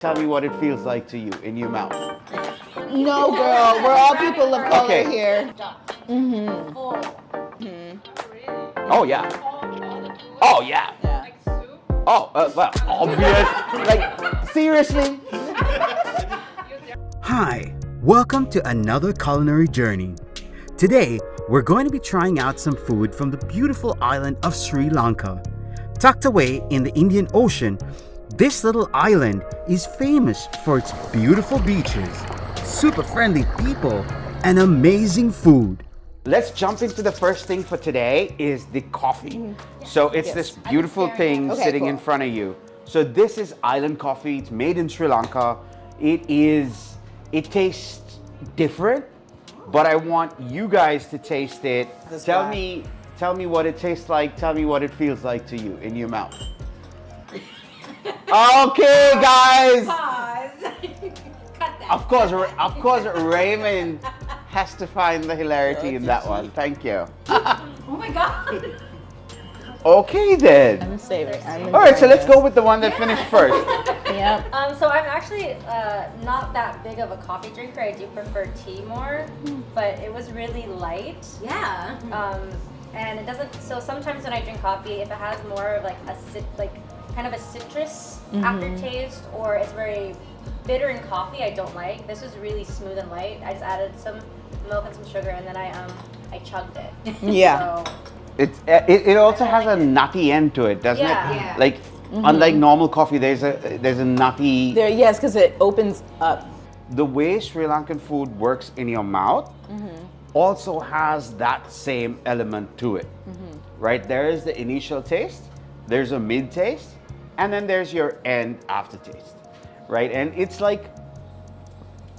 Tell me what it feels like to you in your mouth. No, girl, we're all people of color Okay. here. Mm-hmm. Oh yeah. Oh yeah. Oh well, obvious. Like seriously. Hi, welcome to another culinary journey. Today, we're going to be trying out some food from the beautiful island of Sri Lanka. Tucked away in the Indian Ocean, this little island is famous for its beautiful beaches, super friendly people, and amazing food. Let's jump into the first thing for today is the coffee. So it's this beautiful thing sitting in front of you. So this is island coffee. It's made in Sri Lanka. It tastes different, but I want you guys to taste it. Tell me what it tastes like. Tell me what it feels like to you in your mouth. Okay, guys. Pause. Cut that. Of course, Raymond has to find the hilarity in that one. Thank you. Oh my god. Okay then. I'm saving. All right, so let's go with the one that finished first. Yep. So I'm actually not that big of a coffee drinker. I do prefer tea more, but it was really light. Yeah. And it doesn't. So sometimes when I drink coffee, if it has more of like kind of a citrus aftertaste, or it's very bitter in coffee, I don't like. This was really smooth and light. I just added some milk and some sugar, and then I chugged it. Yeah. So, It also has a nutty end to it, doesn't Yeah. it? Yeah. Like unlike normal coffee, there's a nutty. Yes, because it opens up. The way Sri Lankan food works in your mouth also has that same element to it, right? There is the initial taste, there's a mid taste, and then there's your end aftertaste, right? And it's like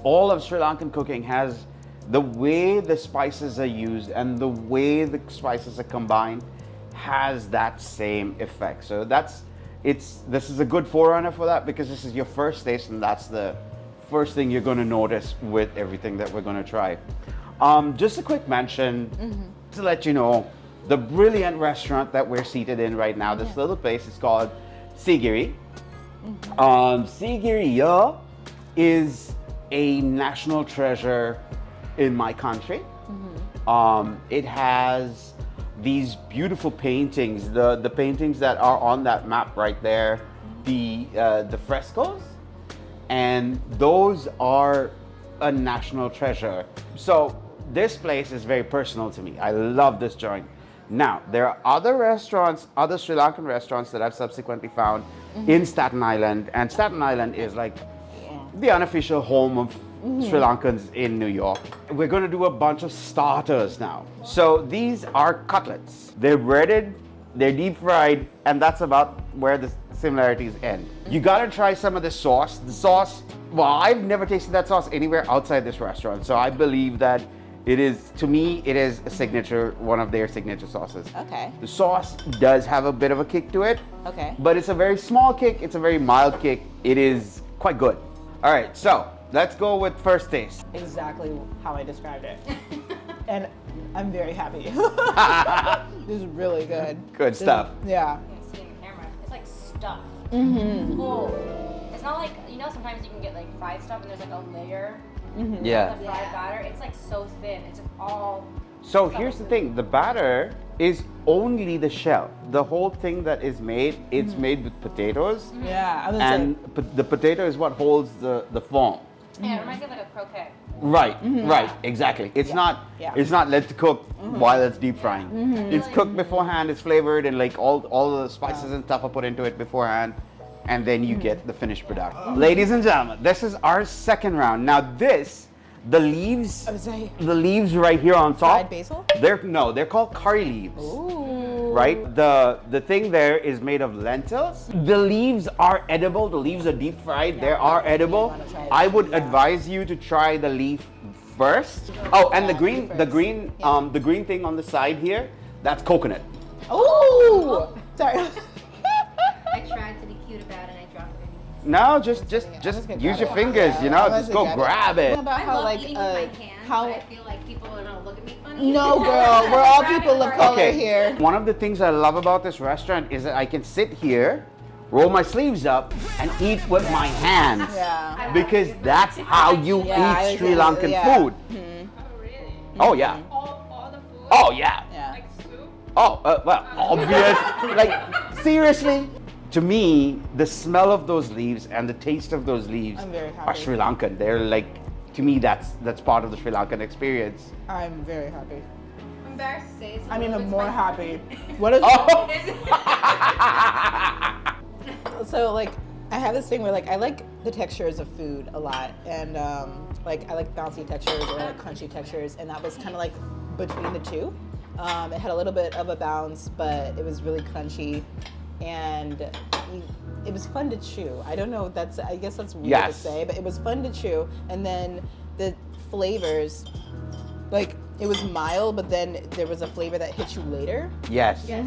all of Sri Lankan cooking has the way the spices are used and the way the spices are combined has that same effect. So this is a good forerunner for that, because this is your first taste and that's the first thing you're going to notice with everything that we're going to try. Just a quick mention to let you know, the brilliant restaurant that we're seated in right now, this little place is called Sigiri. Sigiri is a national treasure in my country. It has these beautiful paintings, the paintings that are on that map right there, the frescoes, and those are a national treasure. So this place is very personal to me. I love this joint. Now, there are other restaurants, other Sri Lankan restaurants that I've subsequently found in Staten Island, and Staten Island is like the unofficial home of Sri Lankans in New York. We're going to do a bunch of starters now. So these are cutlets. They're breaded, they're deep fried, and that's about where the similarities end. You got to try some of the sauce. The sauce, well, I've never tasted that sauce anywhere outside this restaurant, so I believe that it is, to me, it is a signature, one of their signature sauces. Okay. The sauce does have a bit of a kick to it. Okay. But it's a very small kick, it's a very mild kick. It is quite good. All right, so let's go with first taste. Exactly how I described it. And I'm very happy. This is really good. Good stuff. Yeah. you can see in the camera, it's like stuffed. Full. It's not like, sometimes you can get like fried stuff and there's like a layer. Yeah. The fried batter, it's like so thin. It's just all. So here's the thing, the batter is only the shell. The whole thing that is made, it's made with potatoes. Yeah. I was And the potato is what holds the form. Yeah, it reminds me of like a croquette. Right, right, exactly. It's not let to cook while it's deep frying. It's cooked beforehand, it's flavored, and like all the spices and stuff are put into it beforehand, and then you get the finished product. Ladies and gentlemen, this is our second round. Now the leaves right here on top. fried basil? They're called curry leaves. Ooh. Right? The thing there is made of lentils. The leaves are edible. The leaves are deep fried. They are edible. wanna try it. I would advise you to try the leaf first. Oh, and the green thing on the side here, that's coconut. Ooh. Sorry. I tried to be cute about it and I dropped it. No, just gonna use grab your it. fingers, I'm just go grab it. About I how love like eating with my hands, how but I feel like people are gonna look at me funny. no girl, we're all people of color here. One of the things I love about this restaurant is that I can sit here roll my sleeves up, and eat with my hands. Yeah. Because that's how you Yeah, eat Sri Lankan yeah. food. Oh, really? Oh yeah. All the food? Oh yeah. Yeah. Like soup? Oh, well, obvious. Like, seriously? To me, the smell of those leaves and the taste of those leaves I'm very are happy. Sri Lankan. They're like, to me, that's part of the Sri Lankan experience. I'm very happy. I'm embarrassed to say it's a I'm little even bit more spicy. happy. What is Oh! So like I have this thing where like I like the textures of food a lot, and like I like bouncy textures or like crunchy textures, and that was kind of like between the two. It had a little bit of a bounce, but it was really crunchy, and it was fun to chew. I don't know. I guess that's weird to Yes. say, but it was fun to chew. And then the flavors, like it was mild, but then there was a flavor that hit you later. Yes. Yeah.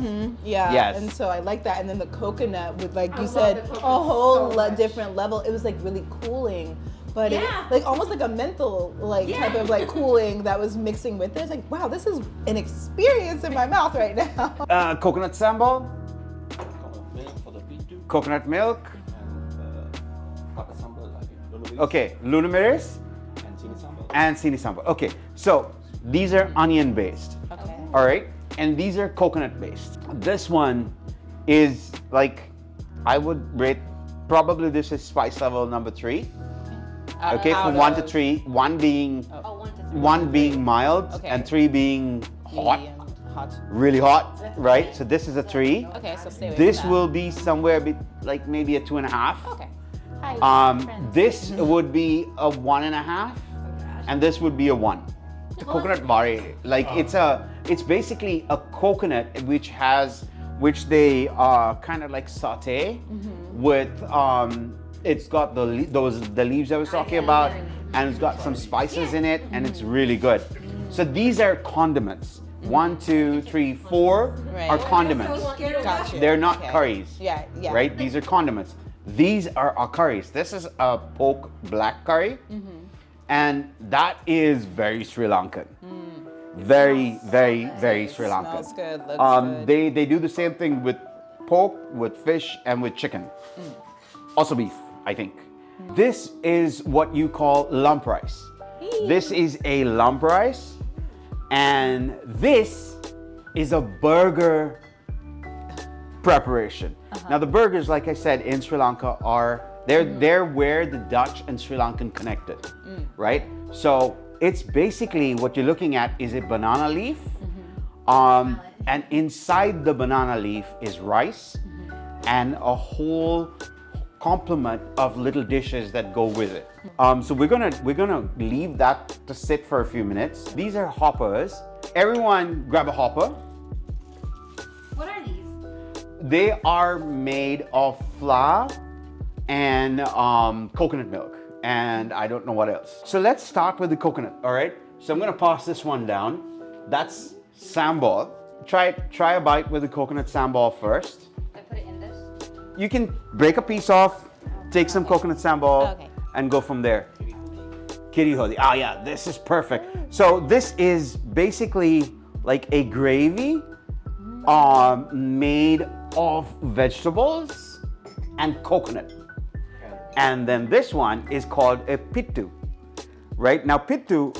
Yes. And so I like that. And then the coconut with, like I you love said, the a coconut whole so much. different level. It was like really cooling, but Yeah. it, like almost like a menthol like type of like cooling that was mixing with it. It's like, wow, this is an experience in my mouth right now. Coconut sambal, Coconut milk for the pitu coconut milk. and pakai sambal lagi. Lulu Okay, lunamiris and chili sambal. and sini sambal. Okay, so these are onion based. Okay. All right, and these are coconut based. This one is like, I would rate, probably this is spice level number 3. Okay, from 1 to 3, 1 being Oh, 1 to 3. 1 being mild Okay. and 3 being hot, Medium, hot. really hot, right? So this is a 3. Okay, so stay away This from that. will be somewhere like maybe a 2.5. Okay. Hi, friends. This would be a 1.5, and this would be a 1. The coconut vari, like it's basically a coconut which they kind of like saute with it's got the leaves I was talking about, and it's got some spices in it, and it's really good. So these are condiments. 1, 2, 3, 4 Right. are condiments. Gotcha. They're not Okay. curries. Yeah, yeah. Right? These are condiments. These are our curries. This is a pork black curry, and that is very Sri Lankan. Very, very, very Sri Lankan. Smells good, looks good. They do the same thing with pork, with fish, and with chicken. Also beef, I think. This is what you call lump rice. This is a lump rice, and this is a burger preparation. Now the burgers, like I said, in Sri Lanka they're where the Dutch and Sri Lankan connected, right? So it's basically what you're looking at is a banana leaf, and inside the banana leaf is rice and a whole complement of little dishes that go with it. So we're gonna leave that to sit for a few minutes. These are hoppers. Everyone grab a hopper. What are these? They are made of flour and coconut milk, and I don't know what else. So let's start with the coconut, all right? So I'm gonna pass this one down. That's sambal. Try a bite with the coconut sambal first. I put it in this. You can break a piece off, take some coconut sambal, Okay. and go from there. Kiri hodi. Ah, yeah, this is perfect. So this is basically like a gravy made of vegetables and coconut. And then this one is called a pittu, right? Now pittu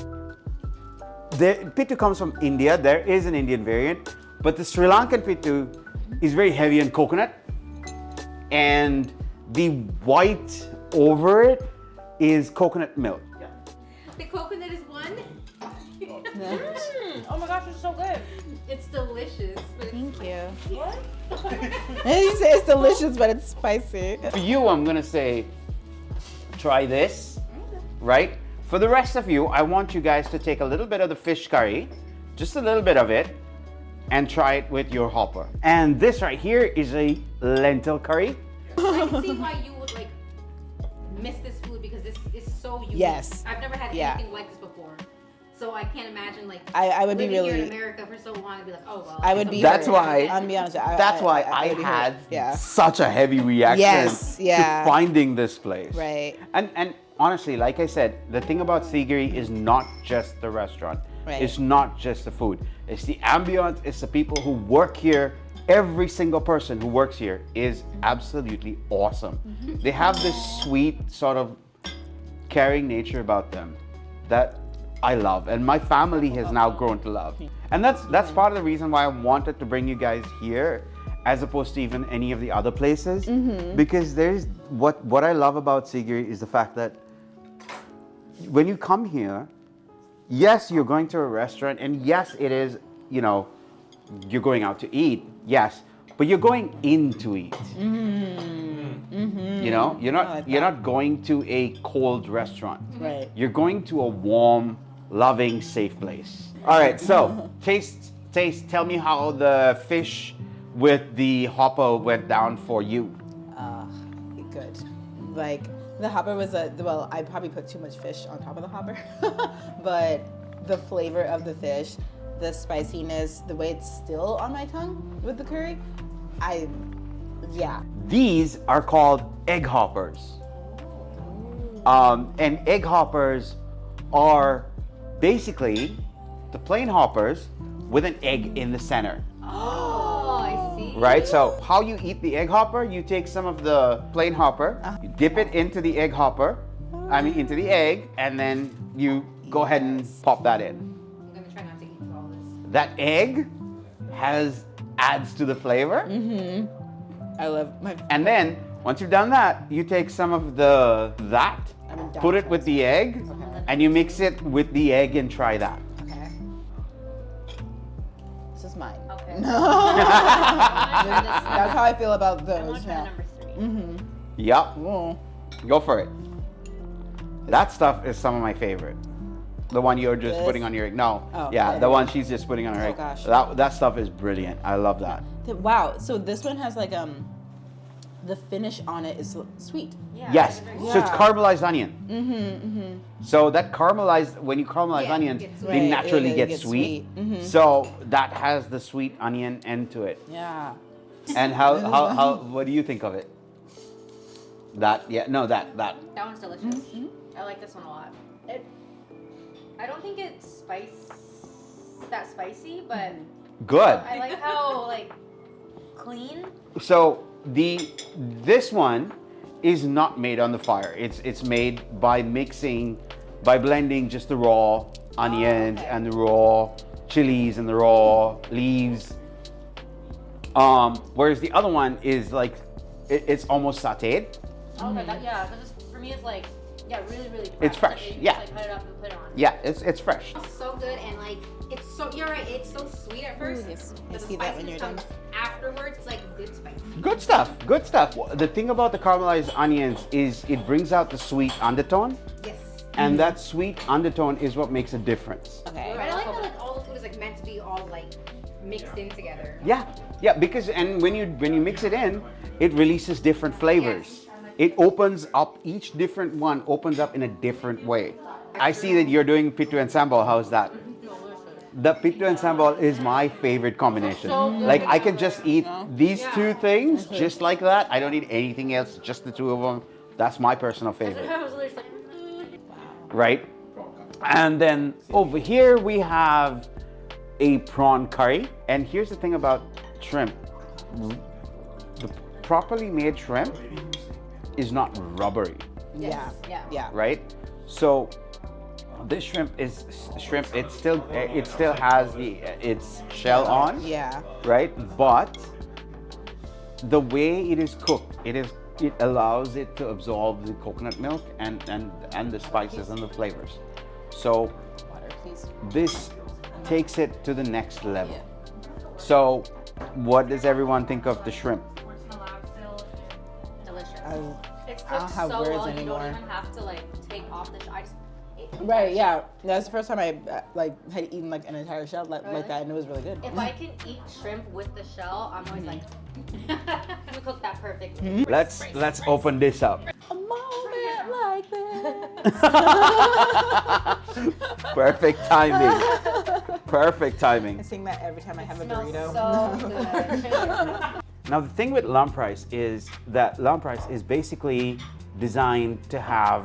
comes from India. There is an Indian variant, but the Sri Lankan pittu is very heavy in coconut, and the white over it is coconut milk. The coconut is one. Oh my gosh, it's so good. It's delicious. But Thank you. What? You say it's delicious, but it's spicy. For you, I'm gonna say, try this, right? For the rest of you, I want you guys to take a little bit of the fish curry, just a little bit of it, and try it with your hopper. And this right here is a lentil curry. I can see why you would like miss this food because this is so unique. Yes. I've never had Yeah. anything like this before. So I can't imagine like I would be living here in really. America for so long and be like, oh well. I would be. That's hurt. why- I'm be honest. That's why I would be had hurt. Yeah. such a heavy reaction Yes, yeah. to finding this place. Right. And honestly, like I said, the thing about Sigiri is not just the restaurant. Right. It's not just the food. It's the ambience. It's the people who work here. Every single person who works here is absolutely awesome. They have this sweet sort of caring nature about them that I love, and my family has now grown to love. And that's part of the reason why I wanted to bring you guys here as opposed to even any of the other places, because there's what I love about Sigiri is the fact that when you come here, yes, you're going to a restaurant, and yes, it is, you know, you're going out to eat, yes, but you're going in to eat. You know, you're not going to a cold restaurant. Right. You're going to a warm, loving, safe place. All right, so taste. Tell me how the fish with the hopper went down for you. Good. Like the hopper was well, I probably put too much fish on top of the hopper, but the flavor of the fish, the spiciness, the way it's still on my tongue with the curry, yeah. These are called egg hoppers. And egg hoppers are basically the plain hoppers with an egg in the center. Oh, I see. Right? So how you eat the egg hopper, you take some of the plain hopper, you dip it into the egg hopper, into the egg, and then you go ahead and pop that in. I'm gonna try not to eat all this. That egg adds to the flavor. I love my. And then once you've done that, you take some of put it with the egg, and you mix it with the egg and try that. Okay. This is mine. Okay. That's how I feel about I'm those. gonna try Yeah. number 3. Yup, Oh. go for it. That stuff is some of my favorite. The one you're just This? putting on your egg. No, Oh, yeah, okay. the one she's just putting on her Oh, egg. gosh. That stuff is brilliant. I love that. Wow. So this one has like the finish on it is sweet. Yeah. Yes, very so it's Yeah. caramelized onion. So that when you caramelize Yeah, onions, it gets they sweet. Right, naturally it get gets sweet. sweet. So that has the sweet onion end to it. Yeah. And how what do you think of it? That That one's delicious. I like this one a lot. I don't think it's that spicy, but good. I like how clean. So this one is not made on the fire. It's made by blending just the raw onions okay. and the raw chilies and the raw leaves. Whereas the other one is like it's almost sautéed. Okay, but this for me is really, really fresh. It's fresh, Like, you yeah. just, cut it up and put it on. Yeah, it's fresh. It's so good and you're right, it's so sweet at first. Yes, I But the see that when spiciness you're done. comes afterwards, it's like good spice. Good stuff. Good stuff. The thing about the caramelized onions is it brings out the sweet undertone, Yes. and that sweet undertone is what makes a difference. Okay. Right, I like how all the food is meant to be all mixed in together. Yeah, because when you mix it in, it releases different flavors. It opens up, each different one opens up in a different way. I see that you're doing pittu and sambal. How's that? The pittu and sambal is my favorite combination. Like I can just eat these two things just like that. I don't need anything else, just the two of them. That's my personal favorite. I was literally just like, Right? And then over here we have a prawn curry. And here's the thing about shrimp. The properly made shrimp is not rubbery, Yeah. Yeah. Yeah. right? So this shrimp, it still has its shell on, Yeah. right? But the way it is cooked, it allows it to absorb the coconut milk and the spices and the flavors. So Water, please. this takes it to the next level. So what does everyone think of the shrimp? delicious. It's I don't cooked have so words well, anymore. you don't even have to take off the I just Right. Yeah. That's the first time I had eaten an entire shell like Really? that, and it was really good. If I can eat shrimp with the shell, I'm always like, we cooked that perfectly. Let's open this up. A moment like this. Perfect timing. Perfect timing. I sing that every time I have a Smells burrito. so good. Now the thing with lamb rice is that lamb rice is basically designed to have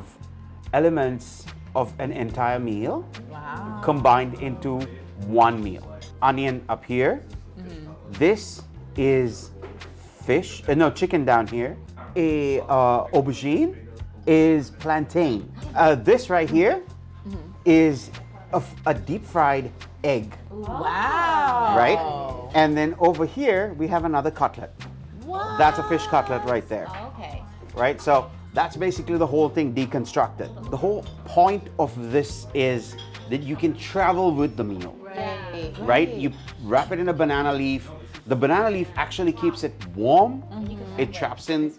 elements of an entire meal Wow. combined into one meal. Onion up here. This is fish, no, chicken down here. A aubergine is plantain. This right here is a deep fried egg, Wow. right? And then over here we have another cutlet. Wow. That's a fish cutlet right there, Oh, okay. right? So that's basically the whole thing deconstructed. The whole point of this is that you can travel with the meal, right? You wrap it in a banana leaf. The banana leaf actually keeps it warm. It traps in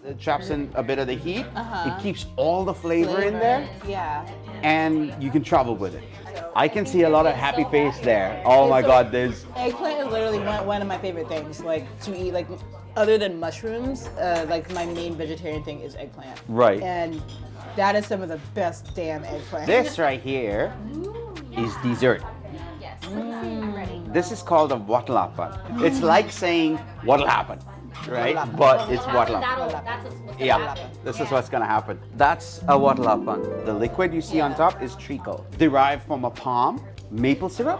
a bit of the heat. It keeps all the flavor in there, Yeah. and you can travel with it. I can see a lot of happy face there. Oh my God, there's Eggplant is literally one of my favorite things, like to eat. Like other than mushrooms, like my main vegetarian thing is eggplant. Right. And that is some of the best damn eggplant. this right here is dessert. Yes. I'm ready. This is called a watalapan. It's like saying what'll happen, right? But it's watalapan. That's what's gonna Yeah, happen. this is what's gonna happen. That's a watalapan. The liquid you see on top is treacle, derived from a palm, maple syrup,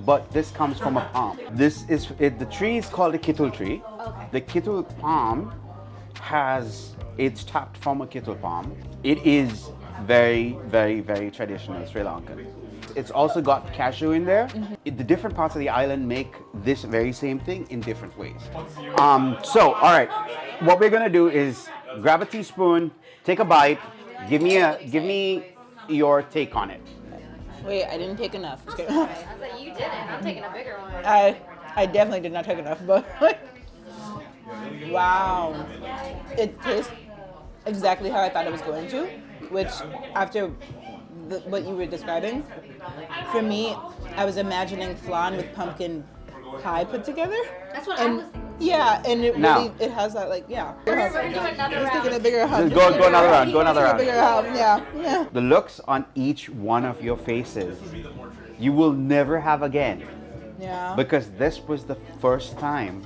but this comes from a palm. The tree is called a kittul tree. Okay. The kittul palm it's tapped from a kittul palm. It is very, very, very traditional Sri Lankan. It's also got cashew in there. The different parts of the island make this very same thing in different ways. So, all right, what we're gonna do is grab a teaspoon, take a bite, give me your take on it. Wait, I didn't take enough. Just kidding. I was like, you didn't. I'm taking a bigger one. I definitely did not take enough, but wow, it tastes exactly how I thought it was going to. Which after what you were describing, for me, I was imagining flan with pumpkin pie put together. That's what I was thinking. Yeah, and it Now- really it has that like yeah. We're gonna do another Let's take it a round. bigger hug. Go another round. Go another A round. bigger hug. Yeah. The looks on each one of your faces, you will never have again, Yeah. because this was the first time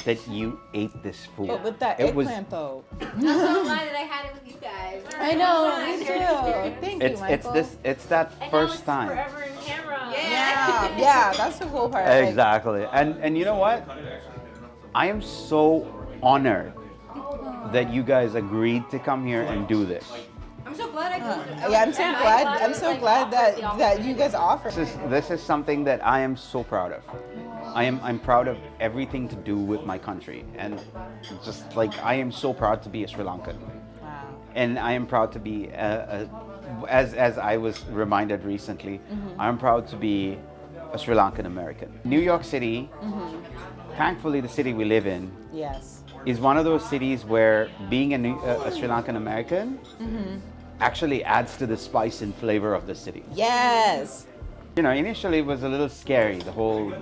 that you ate this food. But with that It was- eggplant though. I'm so glad that I had it with you guys. I know, me too. Thank you, It's Michael. it's that And now first it's time. forever in camera. Yeah, that's the cool part. like- Exactly. And you know what? I am so honored that you guys agreed to come here and do this. I'm so glad I could. Yeah, I'm so glad. I'm so glad that you guys offer. This is something that I am so proud of. I'm proud of everything to do with my country, and just like I am so proud to be a Sri Lankan, Wow. and I am proud to be as I was reminded recently, I'm proud to be a Sri Lankan American. New York City, thankfully the city we live in, Yes. is one of those cities where being a Sri Lankan American actually adds to the spice and flavor of the city. Yes. You know, initially it was a little scary, the whole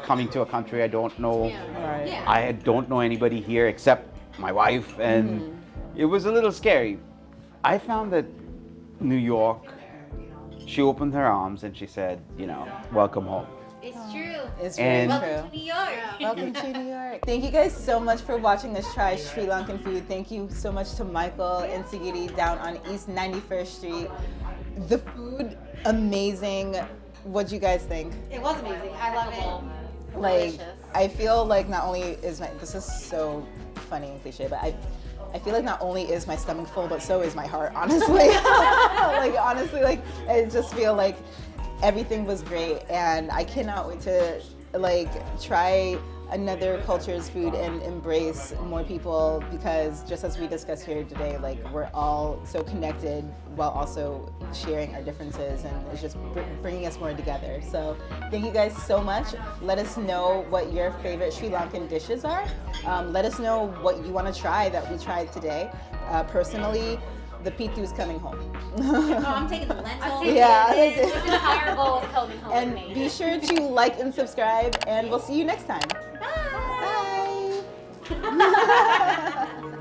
coming to a country I don't know. Right. Yeah. I don't know anybody here except my wife, and it was a little scary. I found that New York, she opened her arms and she said, you know, welcome home. It's true. It's And- very Welcome true. to New York. Welcome to New York. Thank you guys so much for watching us try Sri Lankan food. Thank you so much to Michael and Sigiri down on East 91st Street. The food, amazing. What'd you guys think? It was amazing. I love it. Like, Delicious. I feel like not only is this is so funny and cliche, but I feel like not only is my stomach full, but so is my heart, honestly. Like, honestly, like, I just feel like everything was great, and I cannot wait to, like, try another culture's food and embrace more people, because just as we discussed here today, like, we're all so connected while also sharing our differences, and it's just bringing us more together. So thank you guys so much. Let us know what your favorite Sri Lankan dishes are. Let us know what you want to try that we tried today. Personally, the pitu is coming home. No, I'm taking the lentils. Yeah. It's an entire bowl of coming home And with me. be sure to like and subscribe, and we'll see you next time. Bye. Bye.